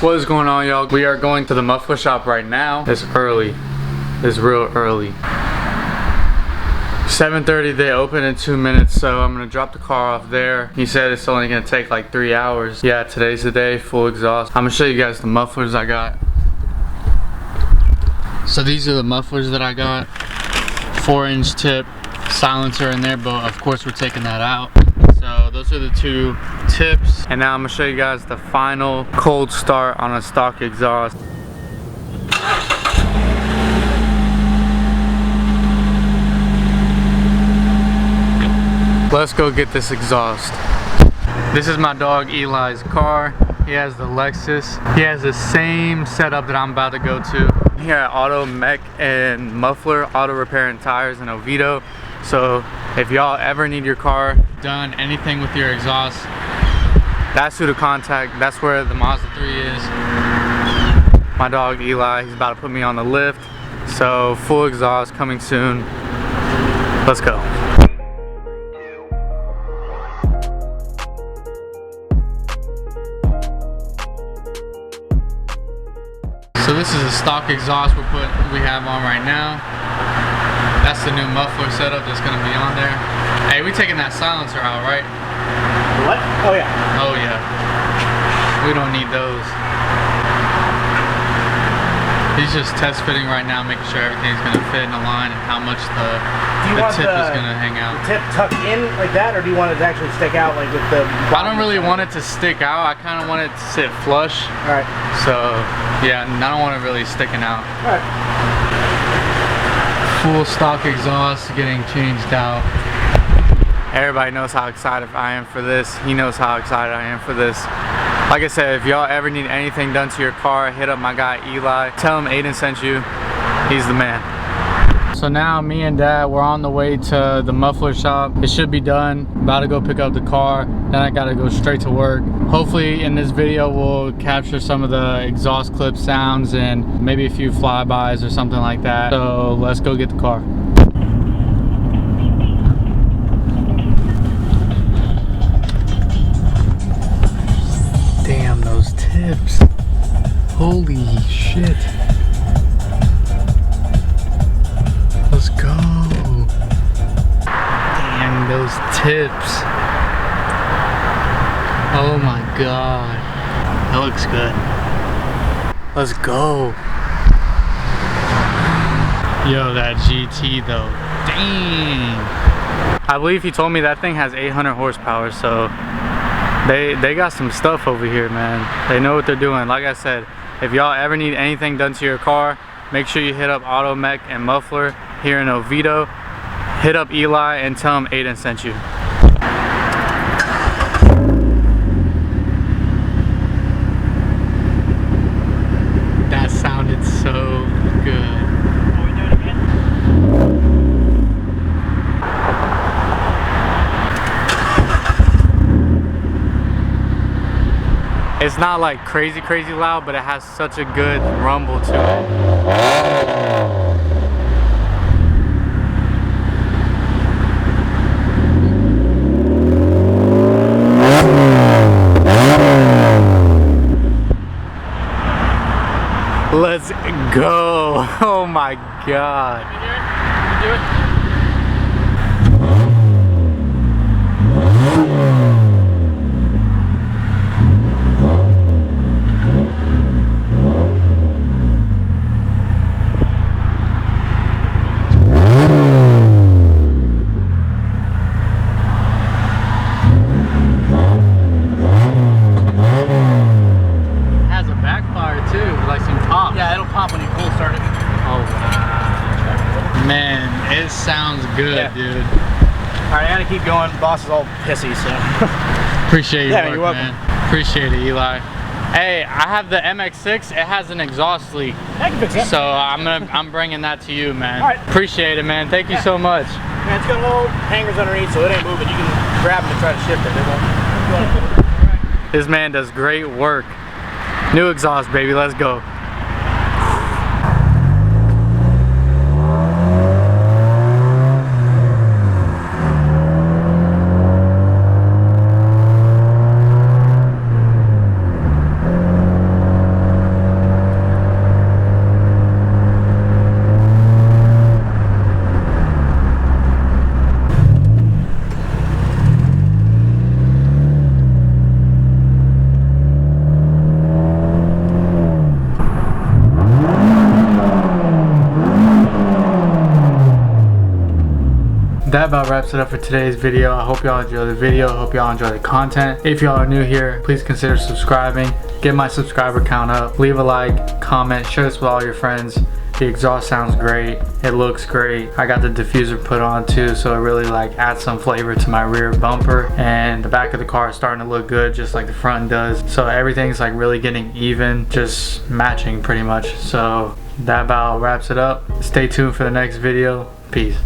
What is going on, y'all? We are going to the muffler shop right now. It's early. It's real early. 7:30, they open in 2 minutes, so I'm gonna drop the car off there. He said it's only gonna take like 3 hours. Yeah, today's the day, full exhaust. I'm gonna show you guys the mufflers I got. So these are the mufflers that I got. 4-inch tip, silencer in there, but of course we're taking that out. So those are the two tips. And now I'm gonna show you guys the final cold start on a stock exhaust. Let's go get this exhaust. This is my dog Eli's car. He has the Lexus. He has the same setup that I'm about to go to. Here at Auto Mech and Muffler, Auto Repair and Tires in Oviedo. So if y'all ever need your car done, anything with your exhaust, that's who to contact. That's where the Mazda 3 is. My dog Eli, he's about to put me on the lift. So full exhaust coming soon. Let's go. So this is a stock exhaust we have on right now. That's the new muffler setup that's gonna be on there. Hey, we taking that silencer out, right? What? Oh yeah. Oh yeah. We don't need those. He's just test fitting right now, making sure everything's gonna fit in the line and how much the tip is gonna hang out. The tip tucked in like that, or do you want it to actually stick out like with the I don't really want it to stick out. I kind of want it to sit flush. Alright. So yeah, I don't want it really sticking out. Alright. Full stock exhaust getting changed out. Everybody knows how excited I am for this. He knows how excited I am for this. Like I said, if y'all ever need anything done to your car, hit up my guy Eli. Tell him Aiden sent you. He's the man. So now me and Dad, we're on the way to the muffler shop. It should be done. About to go pick up the car. Then I gotta go straight to work. Hopefully in this video we'll capture some of the exhaust clip sounds and maybe a few flybys or something like that. So let's go get the car. Damn, those tips. Holy shit. Let's go. Dang, those tips. Oh my god. That looks good. Let's go. Yo, that GT though. Dang. I believe he told me that thing has 800 horsepower, so they got some stuff over here, man. They know what they're doing. Like I said, if y'all ever need anything done to your car, make sure you hit up Auto Mech and Muffler here in Oviedo. Hit up Eli and tell him Aiden sent you. That sounded so good. Are we doing it again? It's not like crazy loud, but it has such a good rumble to it. Let's go. Oh my god. Can you do it? It sounds good, yeah. Dude. Alright, I gotta keep going. The boss is all pissy, so. Appreciate your work, you're welcome. man. Appreciate it, Eli. Hey, I have the MX-6. It has an exhaust leak. I can fix it. So I'm bringing that to you, man. Alright. Appreciate it, man. Thank you so much. Man, it's got little hangers underneath, so it ain't moving. You can grab them and try to shift it. They won't. This man does great work. New exhaust, baby. Let's go. that about wraps it up for today's video. I hope y'all enjoy the video. I hope y'all enjoy the content. If y'all are new here, please consider subscribing. Get my subscriber count up. Leave a like, comment, share this with all your friends. The exhaust sounds great. It looks great. I got the diffuser put on too, so it really like adds some flavor to my rear bumper. And the back of the car is starting to look good, just like the front does. So everything's like really getting even, just matching pretty much. So that about wraps it up. Stay tuned for the next video. Peace.